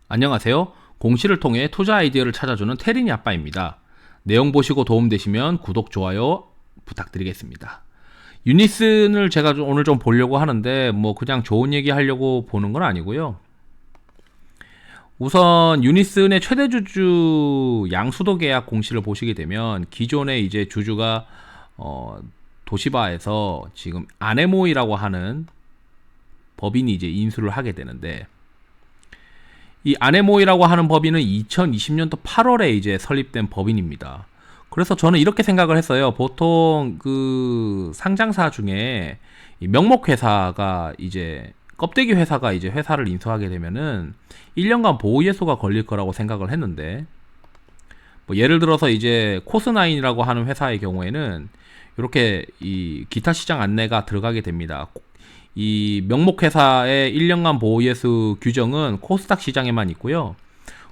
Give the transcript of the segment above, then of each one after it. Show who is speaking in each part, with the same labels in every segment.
Speaker 1: 안녕하세요. 공시를 통해 투자 아이디어를 찾아주는 태린이 아빠입니다. 내용 보시고 도움되시면 구독, 좋아요 부탁드리겠습니다. 유니슨을 제가 오늘 좀 보려고 하는데 뭐 그냥 좋은 얘기 하려고 보는 건 아니고요. 우선 유니슨의 최대 주주 양수도 계약 공시를 보시게 되면 기존의 이제 주주가 도시바에서 지금 아네모이라고 하는 법인이 이제 인수를 하게 되는데, 이 아네모이라고 하는 법인은 2020년도 8월에 이제 설립된 법인입니다. 그래서 저는 이렇게 생각을 했어요. 보통 그 상장사 중에 이 명목회사가 이제 껍데기 회사가 이제 회사를 인수하게 되면은 1년간 보호예소가 걸릴 거라고 생각을 했는데, 뭐 예를 들어서 이제 코스나인이라고 하는 회사의 경우에는 이렇게 이 기타 시장 안내가 들어가게 됩니다. 이 명목회사의 1년간 보호예수 규정은 코스닥 시장에만 있고요.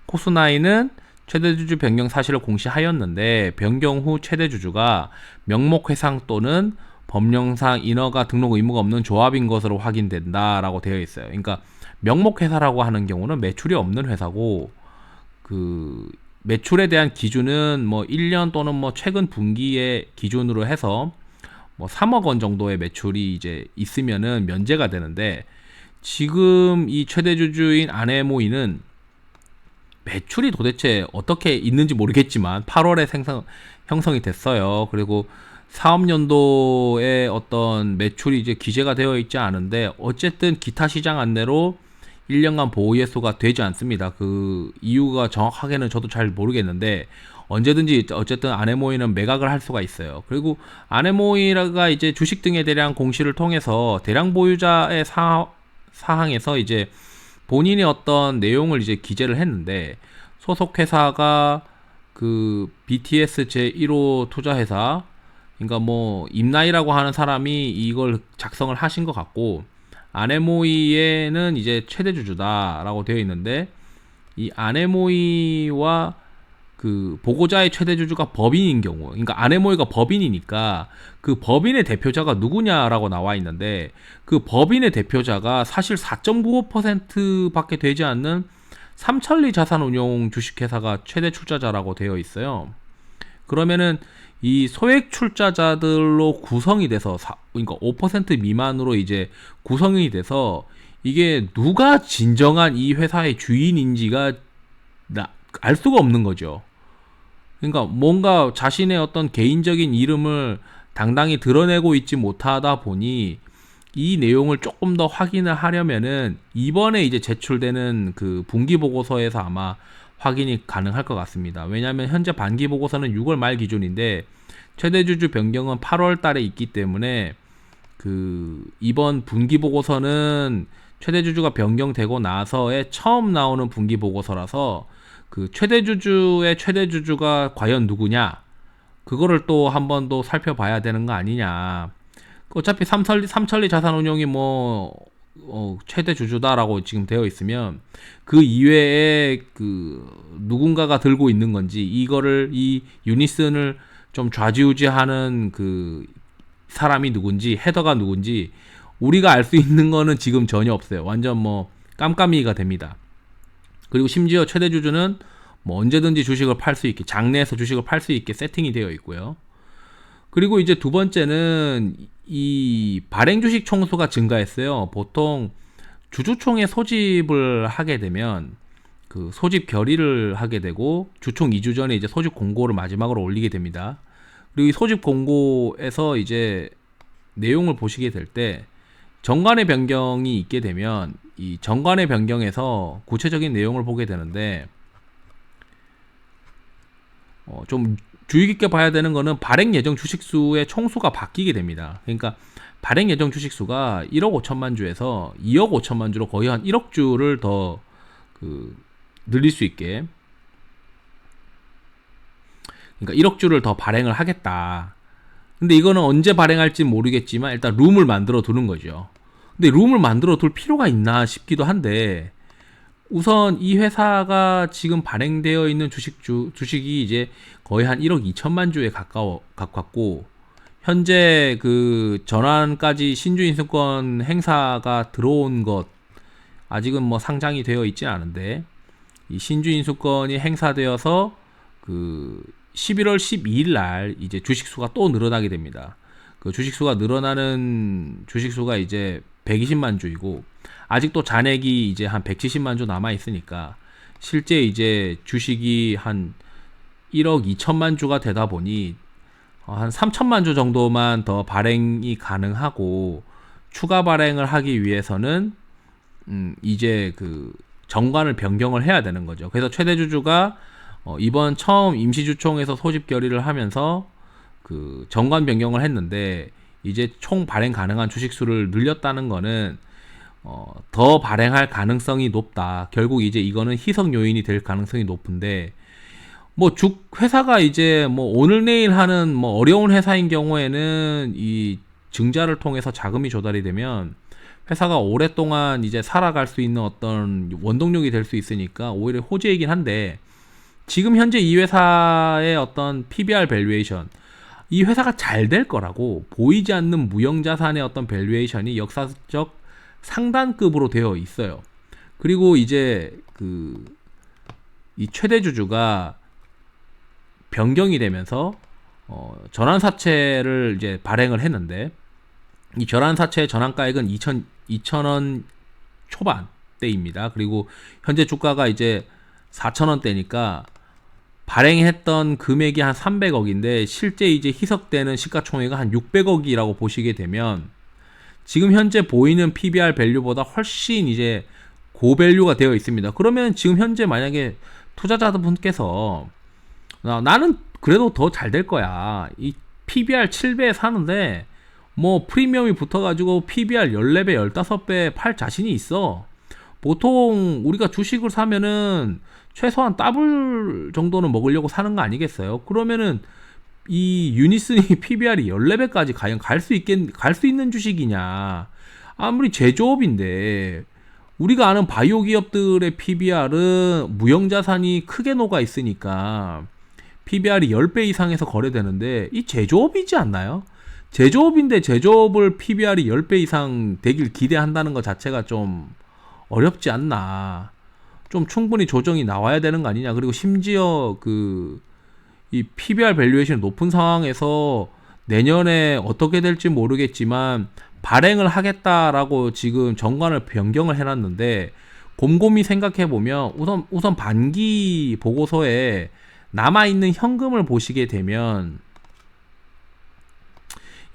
Speaker 1: 코스나인은 최대주주 변경 사실을 공시하였는데 변경 후 최대주주가 명목회상 또는 법령상 인허가 등록 의무가 없는 조합인 것으로 확인된다라고 되어 있어요. 그러니까 명목회사라고 하는 경우는 매출이 없는 회사고, 그 매출에 대한 기준은 뭐 1년 또는 뭐 최근 분기의 기준으로 해서 뭐 3억 원 정도의 매출이 이제 있으면은 면제가 되는데, 지금 이 최대 주주인 아네모이는 매출이 도대체 어떻게 있는지 모르겠지만 8월에 형성이 됐어요. 그리고 사업연도에 어떤 매출이 이제 기재가 되어 있지 않은데, 어쨌든 기타 시장 안내로 1년간 보호예소가 되지 않습니다. 그 이유가 정확하게는 저도 잘 모르겠는데, 언제든지 어쨌든 아네모이는 매각을 할 수가 있어요. 그리고 아네모이가 이제 주식 등에 대한 공시를 통해서 대량 보유자의 사항에서 이제 본인이 어떤 내용을 이제 기재를 했는데, 소속 회사가 그 BTS 제1호 투자회사, 그러니까 뭐 임나이라고 하는 사람이 이걸 작성을 하신 것 같고, 아네모이에는 이제 최대 주주다라고 되어 있는데, 이 아네모이와 그 보고자의 최대 주주가 법인인 경우, 그러니까 아네모이가 법인이니까 그 법인의 대표자가 누구냐라고 나와 있는데, 그 법인의 대표자가 사실 4.95%밖에 되지 않는 삼천리 자산운용 주식회사가 최대 출자자라고 되어 있어요. 그러면은 이 소액 출자자들로 구성이 돼서 그러니까 5% 미만으로 이제 구성이 돼서, 이게 누가 진정한 이 회사의 주인인지가 알 수가 없는 거죠. 그러니까 뭔가 자신의 어떤 개인적인 이름을 당당히 드러내고 있지 못하다 보니, 이 내용을 조금 더 확인을 하려면은 이번에 이제 제출되는 그 분기 보고서에서 아마 확인이 가능할 것 같습니다. 왜냐하면 현재 반기 보고서는 6월 말 기준인데 최대 주주 변경은 8월 달에 있기 때문에, 그 이번 분기 보고서는 최대 주주가 변경되고 나서에 처음 나오는 분기 보고서라서, 그 최대 주주의 최대 주주가 과연 누구냐, 그거를 또 한 번 더 살펴봐야 되는 거 아니냐. 어차피 삼천리 자산운용이 뭐 최대 주주다라고 지금 되어 있으면 그 이외에 그 누군가가 들고 있는 건지, 이거를 이 유니슨을 좀 좌지우지하는 그 사람이 누군지, 헤더가 누군지 우리가 알 수 있는 거는 지금 전혀 없어요. 완전 뭐 깜깜이가 됩니다. 그리고 심지어 최대 주주는 뭐 언제든지 주식을 팔 수 있게, 장내에서 주식을 팔 수 있게 세팅이 되어 있고요. 그리고 이제 두 번째는 이 발행 주식 총수가 증가했어요. 보통 주주총회 소집을 하게 되면 그 소집 결의를 하게 되고, 주총 2주 전에 이제 소집 공고를 마지막으로 올리게 됩니다. 그리고 이 소집 공고에서 이제 내용을 보시게 될 때 정관의 변경이 있게 되면, 이 정관의 변경에서 구체적인 내용을 보게 되는데, 좀 주의 깊게 봐야 되는 거는 발행 예정 주식수의 총수가 바뀌게 됩니다. 그러니까 발행 예정 주식수가 1억 5천만 주에서 2억 5천만 주로 거의 한 1억 주를 더 그 늘릴 수 있게, 그러니까 1억 주를 더 발행을 하겠다. 근데 이거는 언제 발행할지 모르겠지만 일단 룸을 만들어 두는 거죠. 근데 룸을 만들어 둘 필요가 있나 싶기도 한데, 우선 이 회사가 지금 발행되어 있는 주식이 이제 거의 한 1억 2천만 주에 가깝고, 현재 그 전환까지 신주인수권 행사가 들어온 것, 아직은 뭐 상장이 되어 있진 않은데, 이 신주 인수권이 행사되어서 그 11월 12일 날 이제 주식수가 또 늘어나게 됩니다. 그 주식수가 늘어나는 주식수가 이제 120만 주이고 아직도 잔액이 이제 한 170만 주 남아 있으니까 실제 이제 주식이 한 1억 2천만 주가 되다 보니 한 3천만 주 정도만 더 발행이 가능하고 추가 발행을 하기 위해서는 이제 그 정관을 변경을 해야 되는 거죠. 그래서 최대 주주가 이번 처음 임시주총에서 소집 결의를 하면서 그 정관 변경을 했는데 이제 총 발행 가능한 주식수를 늘렸다는 거는 더 발행할 가능성이 높다. 결국 이제 이거는 희석 요인이 될 가능성이 높은데 뭐 회사가 이제 뭐 오늘 내일 하는 뭐 어려운 회사인 경우에는 이 증자를 통해서 자금이 조달이 되면 회사가 오랫동안 이제 살아갈 수 있는 어떤 원동력이 될 수 있으니까 오히려 호재이긴 한데 지금 현재 이 회사의 어떤 PBR 밸류에이션 이 회사가 잘 될 거라고 보이지 않는 무형자산의 어떤 밸류에이션이 역사적 상단급으로 되어 있어요. 그리고 이제 이 최대 주주가 변경이 되면서 전환사채를 이제 발행을 했는데 이 전환사채의 전환가액은 2,000원 초반대입니다. 그리고 현재 주가가 이제 4,000원대니까 발행했던 금액이 한 300억인데 실제 이제 희석되는 시가총액은 한 600억이라고 보시게 되면 지금 현재 보이는 PBR 밸류보다 훨씬 이제 고밸류가 되어 있습니다. 그러면 지금 현재 만약에 투자자분께서 나는 그래도 더 잘 될 거야. 이 PBR 7배에 사는데 뭐 프리미엄이 붙어가지고 PBR 14배, 15배 팔 자신이 있어. 보통 우리가 주식을 사면은 최소한 더블 정도는 먹으려고 사는 거 아니겠어요? 그러면은 이 유니슨이 PBR이 14배까지 과연 갈 수 있는 주식이냐? 아무리 제조업인데 우리가 아는 바이오 기업들의 PBR은 무형자산이 크게 녹아 있으니까 PBR이 10배 이상에서 거래되는데 이 제조업이지 않나요? 제조업인데 제조업을 PBR이 10배 이상 되길 기대한다는 것 자체가 좀 어렵지 않나. 좀 충분히 조정이 나와야 되는 거 아니냐. 그리고 심지어 이 PBR 밸류에이션이 높은 상황에서 내년에 어떻게 될지 모르겠지만 발행을 하겠다라고 지금 정관을 변경을 해놨는데 곰곰이 생각해보면 우선 반기 보고서에 남아있는 현금을 보시게 되면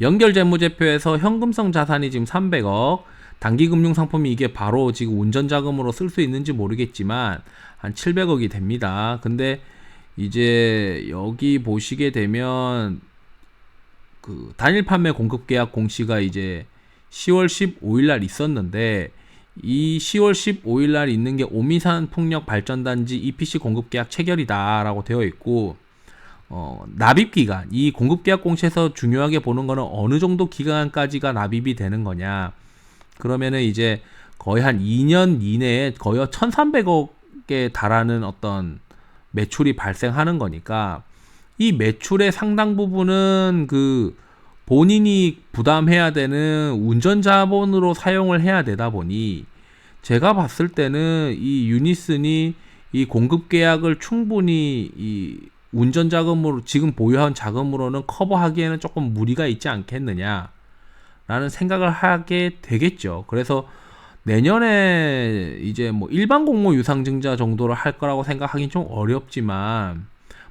Speaker 1: 연결재무제표에서 현금성 자산이 지금 300억, 단기금융상품이 이게 바로 지금 운전자금으로 쓸 수 있는지 모르겠지만 한 700억이 됩니다. 근데 이제 여기 보시게 되면 단일 판매 공급 계약 공시가 이제 10월 15일 날 있었는데 이 10월 15일 날 있는 게 오미산 풍력 발전단지 EPC 공급 계약 체결이다 라고 되어 있고 납입 기간, 이 공급 계약 공시에서 중요하게 보는 거는 어느 정도 기간까지가 납입이 되는 거냐. 그러면은 이제 거의 한 2년 이내에 거의 1,300억에 달하는 어떤 매출이 발생하는 거니까 이 매출의 상당 부분은 본인이 부담해야 되는 운전자본으로 사용을 해야 되다 보니 제가 봤을 때는 이 유니슨이 이 공급 계약을 충분히 이 운전자금으로 지금 보유한 자금으로는 커버하기에는 조금 무리가 있지 않겠느냐 라는 생각을 하게 되겠죠. 그래서 내년에 이제 뭐 일반 공모 유상증자 정도를 할 거라고 생각하긴 좀 어렵지만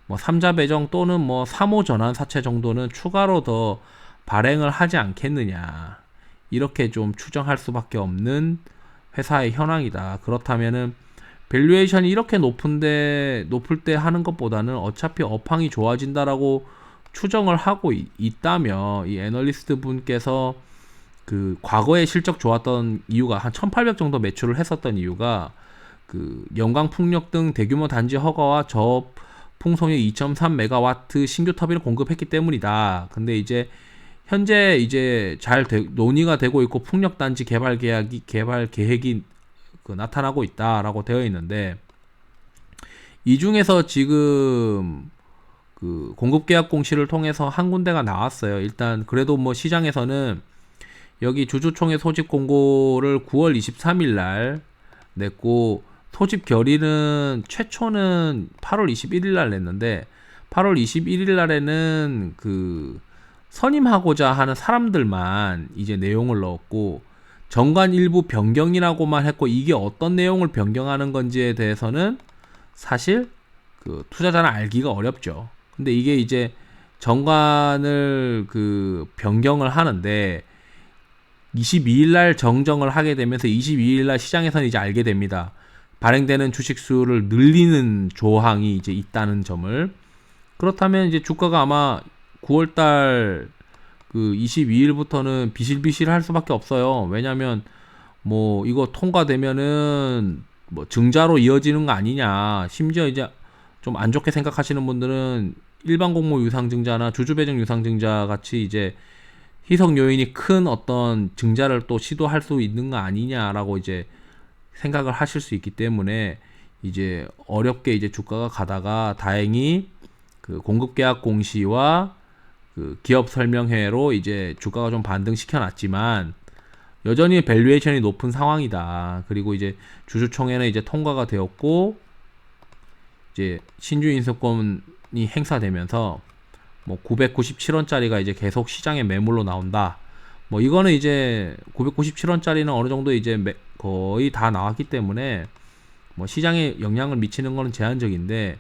Speaker 1: 뭐 3자 배정 또는 뭐 3호 전환 사채 정도는 추가로 더 발행을 하지 않겠느냐 이렇게 좀 추정할 수밖에 없는 회사의 현황이다. 그렇다면은 밸류에이션이 이렇게 높을 때 하는 것보다는 어차피 업황이 좋아진다라고 추정을 하고 있다면 이 애널리스트 분께서 과거에 실적 좋았던 이유가 한 1,800 정도 매출을 했었던 이유가 영광 풍력 등 대규모 단지 허가와 저업 풍속력 2.3메가와트 신규 터빈을 공급했기 때문이다. 근데 이제 현재 이제 잘 논의가 되고 있고 풍력 단지 개발 계획이 나타나고 있다라고 되어 있는데 이 중에서 지금 공급 계약 공시를 통해서 한 군데가 나왔어요. 일단 그래도 뭐 시장에서는 여기 주주총회 소집 공고를 9월 23일 날 냈고 소집 결의는 최초는 8월 21일 날 냈는데 8월 21일 날에는 그 선임하고자 하는 사람들만 이제 내용을 넣었고 정관 일부 변경이라고만 했고 이게 어떤 내용을 변경하는 건지에 대해서는 사실 그 투자자는 알기가 어렵죠. 근데 이게 이제 정관을 그 변경을 하는데 22일 날 정정을 하게 되면서 22일 날 시장에서는 이제 알게 됩니다. 발행되는 주식 수를 늘리는 조항이 이제 있다는 점을. 그렇다면 이제 주가가 아마 9월 달그 22일부터는 비실비실 할 수밖에 없어요. 왜냐면 뭐 이거 통과되면은 뭐 증자로 이어지는 거 아니냐. 심지어 이제 좀 안 좋게 생각하시는 분들은 일반 공모 유상증자나 주주 배정 유상증자 같이 이제 희석 요인이 큰 어떤 증자를 또 시도할 수 있는 거 아니냐라고 이제 생각을 하실 수 있기 때문에 이제 어렵게 이제 주가가 가다가 다행히 그 공급계약 공시와 그 기업 설명회로 이제 주가가 좀 반등시켜 놨지만 여전히 밸류에이션이 높은 상황이다. 그리고 이제 주주총회는 이제 통과가 되었고 이제 신주 인수권이 행사되면서 뭐 997원짜리가 이제 계속 시장에 매물로 나온다. 뭐 이거는 이제 997원짜리는 어느 정도 이제 거의 다 나왔기 때문에 뭐 시장에 영향을 미치는 거는 제한적인데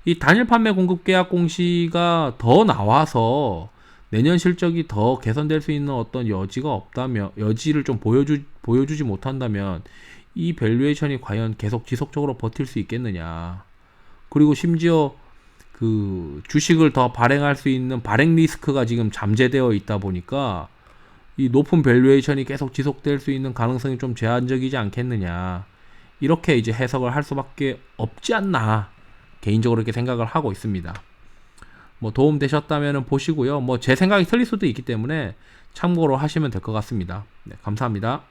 Speaker 1: 이 단일 판매 공급 계약 공시가 더 나와서 내년 실적이 더 개선될 수 있는 어떤 여지가 없다면 여지를 좀 보여주지 못한다면 이 밸류에이션이 과연 계속 지속적으로 버틸 수 있겠느냐. 그리고 심지어 그 주식을 더 발행할 수 있는 발행 리스크가 지금 잠재되어 있다 보니까 이 높은 밸류에이션이 계속 지속될 수 있는 가능성이 좀 제한적이지 않겠느냐. 이렇게 이제 해석을 할 수밖에 없지 않나. 개인적으로 이렇게 생각을 하고 있습니다. 뭐 도움 되셨다면 보시고요. 뭐 제 생각이 틀릴 수도 있기 때문에 참고로 하시면 될 것 같습니다. 네, 감사합니다.